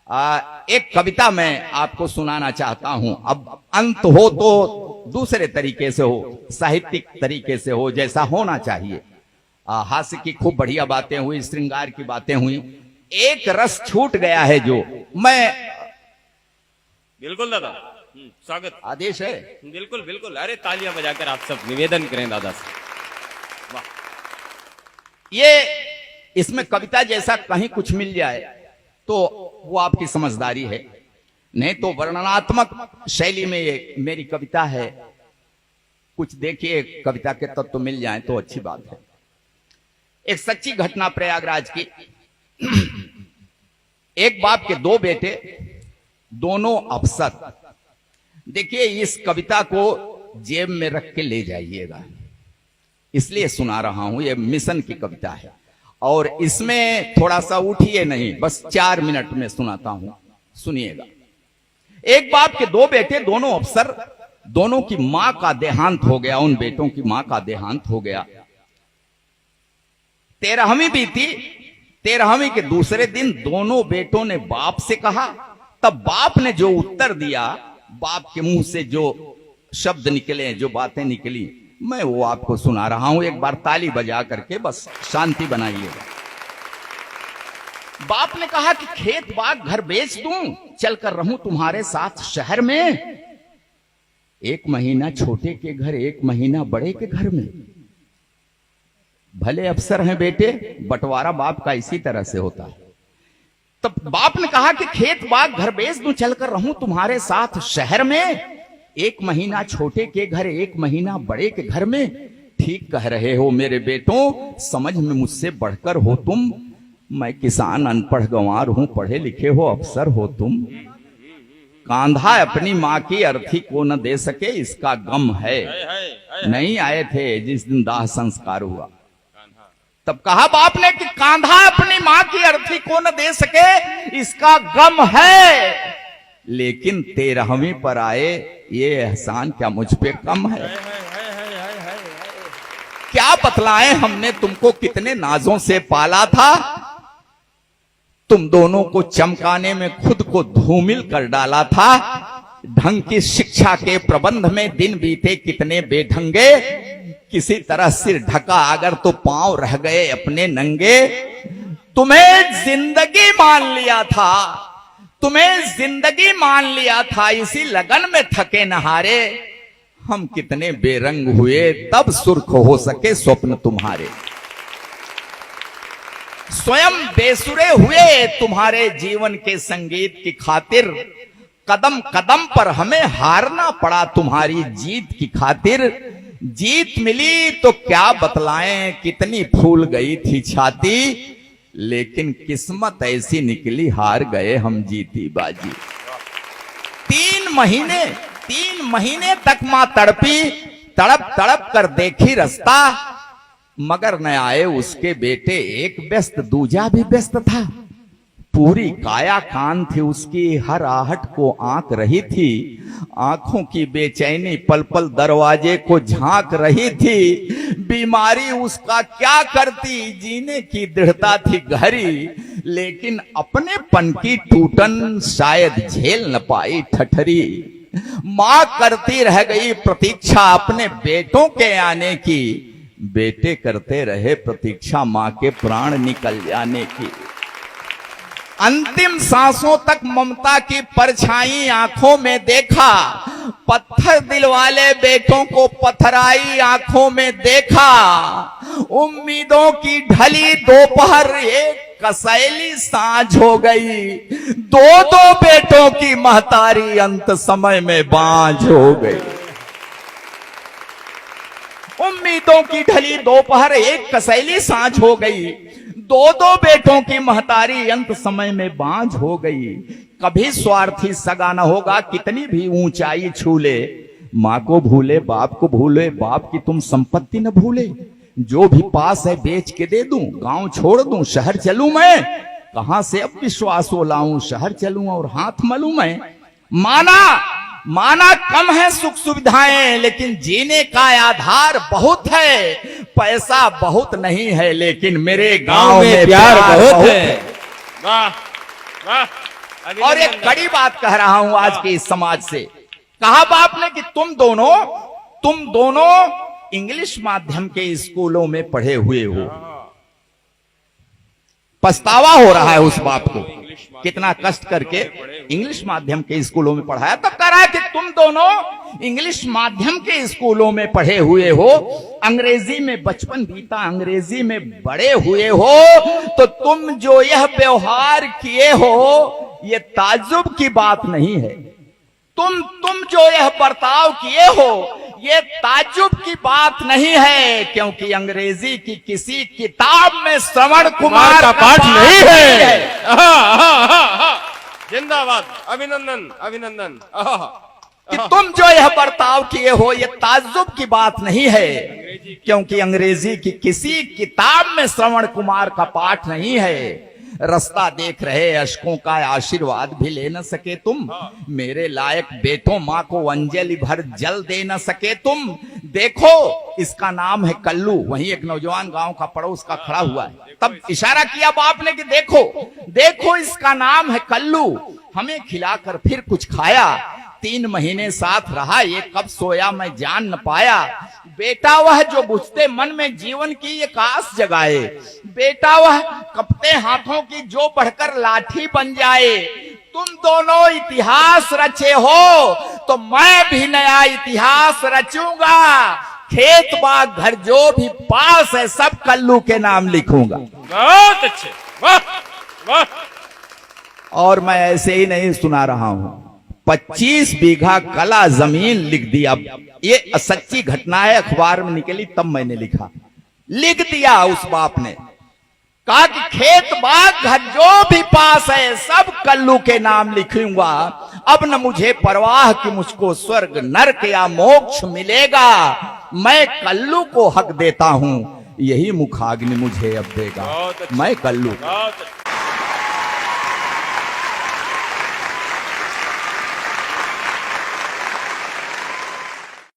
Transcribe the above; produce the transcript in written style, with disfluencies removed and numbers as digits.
एक कविता मैं आपको सुनाना चाहता हूं। अब अंत हो तो दूसरे तरीके से हो, साहित्यिक तरीके से हो, जैसा होना चाहिए। हास्य की खूब बढ़िया बातें हुई, श्रृंगार की बातें हुई, एक रस छूट गया है जो मैं। बिल्कुल दादा, स्वागत, आदेश है। बिल्कुल बिल्कुल। अरे तालियां बजाकर आप सब निवेदन करें दादा से। वाह, ये इसमें कविता जैसा कहीं कुछ मिल जाए तो वो आपकी समझदारी है, नहीं तो वर्णनात्मक शैली में ये मेरी कविता है। कुछ देखिए कविता के तत्व तो मिल जाए तो अच्छी बात है। एक सच्ची घटना प्रयागराज की। एक बाप के दो बेटे, दोनों अफसर। देखिए इस कविता को जेब में रख के ले जाइएगा, इसलिए सुना रहा हूं। यह मिशन की कविता है और इसमें थोड़ा सा उठिए नहीं, बस 4 मिनट में सुनाता हूं, सुनिएगा। एक बाप के दो बेटे, दोनों अफसर, दोनों की मां का देहांत हो गया। उन बेटों की मां का देहांत हो गया। 13वीं बीती। 13वीं के दूसरे दिन दोनों बेटों ने बाप से कहा। तब बाप ने जो उत्तर दिया, बाप के मुंह से जो शब्द निकले, जो बातें निकली, मैं वो आपको सुना रहा हूं। एक बार ताली बजा करके बस शांति बनाइएगा। बाप ने कहा कि खेत बाग घर बेच दूं, चलकर रहूं तुम्हारे साथ शहर में। 1 महीना छोटे के घर, 1 महीना बड़े के घर में। भले अफसर हैं बेटे, बंटवारा बाप का इसी तरह से होता है। तब बाप ने कहा कि खेत बाग घर बेच दूं, चलकर रहूं तुम्हारे साथ शहर में। 1 महीना छोटे के घर, 1 महीना बड़े के घर में। ठीक कह रहे हो मेरे बेटों, समझ में मुझसे बढ़कर हो तुम। मैं किसान अनपढ़ गंवार हूं, पढ़े लिखे हो अफसर हो तुम। कांधा अपनी मां की अर्थी को न दे सके, इसका गम है। नहीं आए थे जिस दिन दाह संस्कार हुआ। तब कहा बाप ने कि कांधा अपनी मां की अर्थी को न दे सके, इसका गम है। लेकिन 13वीं पर आए, ये एहसान क्या मुझ पे कम है? क्या बतलाएं, हमने तुमको कितने नाजों से पाला था। तुम दोनों को चमकाने में खुद को धूमिल कर डाला था। ढंग की शिक्षा के प्रबंध में दिन बीते कितने बेढंगे। किसी तरह सिर ढका अगर तो पांव रह गए अपने नंगे। तुम्हें जिंदगी मान लिया था, तुम्हें जिंदगी मान लिया था, इसी लगन में थके नहारे। हम कितने बेरंग हुए, तब सुर्ख हो सके स्वप्न तुम्हारे। स्वयं बेसुरे हुए तुम्हारे जीवन के संगीत की खातिर। कदम कदम पर हमें हारना पड़ा तुम्हारी जीत की खातिर। जीत मिली तो क्या बतलाएं, कितनी फूल गई थी छाती। लेकिन किस्मत ऐसी निकली, हार गए हम जीती बाजी। 3 महीने तक मां तड़पी, तड़प तड़प कर देखी रास्ता। मगर न आए उसके बेटे, एक व्यस्त दूजा भी व्यस्त था। पूरी काया कान थी उसकी, हर आहट को आंक रही थी। आंखों की बेचैनी पल पल दरवाजे को झांक रही थी। बीमारी उसका क्या करती, जीने की दृढ़ता थी गहरी। लेकिन अपने पन की टूटन शायद झेल न पाई ठठरी। मां करती रह गई प्रतीक्षा अपने बेटों के आने की। बेटे करते रहे प्रतीक्षा मां के प्राण निकल जाने की। अंतिम सांसों तक ममता की परछाई आंखों में देखा। पत्थर दिल वाले बेटों को पथराई आंखों में देखा। उम्मीदों की ढली दोपहर, एक कसैली सांझ हो गई। 2 बेटों की महतारी अंत समय में बांझ हो गई। उम्मीदों की ढली दोपहर, एक कसैली सांझ हो गई। 2 बेटों की महतारी अंत समय में बांझ हो गई। कभी स्वार्थी सगा न होगा, कितनी भी ऊंचाई छू ले। मां को भूले, बाप को भूले, बाप की तुम संपत्ति न भूले। जो भी पास है बेच के दे दूं, गांव छोड़ दूं, शहर चलूं मैं। कहां से अब विश्वास हो लाऊं, शहर चलूं और हाथ मलूं मैं। माना कम है सुख सुविधाएं, लेकिन जीने का आधार बहुत है। पैसा बहुत नहीं है, लेकिन मेरे गांव में प्यार बहुत है। वाह वाह, और एक कड़ी बात कह रहा हूं आज के इस समाज से। कहा बाप ने कि तुम दोनों इंग्लिश माध्यम के स्कूलों में पढ़े हुए हो। पछतावा हो रहा है उस बाप को, कितना कष्ट करके इंग्लिश माध्यम के स्कूलों में पढ़ाया। तब कह रहा है कि तुम दोनों इंग्लिश माध्यम के स्कूलों में पढ़े हुए हो, अंग्रेजी में बचपन बीता, अंग्रेजी में बड़े हुए हो, तो तुम जो यह व्यवहार किए हो ये ताज्जुब की बात नहीं है। तुम जो यह बर्ताव किए हो ये ताज्जुब की बात नहीं है, क्योंकि अंग्रेजी की किसी किताब में श्रवण कुमार का पाठ नहीं है। जिंदाबाद, अभिनंदन अभिनंदन। कि तुम जो यह बर्ताव किए हो ये ताज्जुब की बात नहीं है, क्योंकि अंग्रेजी की किसी किताब में श्रवण कुमार का पाठ नहीं है। रास्ता देख रहे अशकों का आशीर्वाद भी ले न सके तुम, मेरे लायक बेटों माँ को अंजलि भर जल दे न सके तुम। देखो इसका नाम है कल्लू। वहीं एक नौजवान गांव का पड़ोस का खड़ा हुआ है, तब इशारा किया बाप ने कि देखो इसका नाम है कल्लू, हमें खिलाकर फिर कुछ खाया, 3 महीने साथ रहा, ये कब सोया मैं जान न पाया। बेटा वह जो बुझते मन में जीवन की एक आस जगाए, बेटा वह कपते हाथों की जो बढ़कर लाठी बन जाए। तुम दोनों इतिहास रचे हो तो मैं भी नया इतिहास रचूंगा, खेत बाग घर जो भी पास है सब कल्लू के नाम लिखूंगा। बहुत अच्छे, वाह वाह। और मैं ऐसे ही नहीं सुना रहा हूं, 25 बीघा कला जमीन लिख दिया। ये सच्ची घटना है, अखबार में निकली तब मैंने लिख दिया उस बाप ने। कहा कि खेत बाग घर जो भी पास है सब कल्लू के नाम लिखूंगा। अब न मुझे परवाह कि मुझको स्वर्ग नरक या मोक्ष मिलेगा, मैं कल्लू को हक देता हूं, यही मुखाग्नि मुझे अब देगा। मैं कल्लू।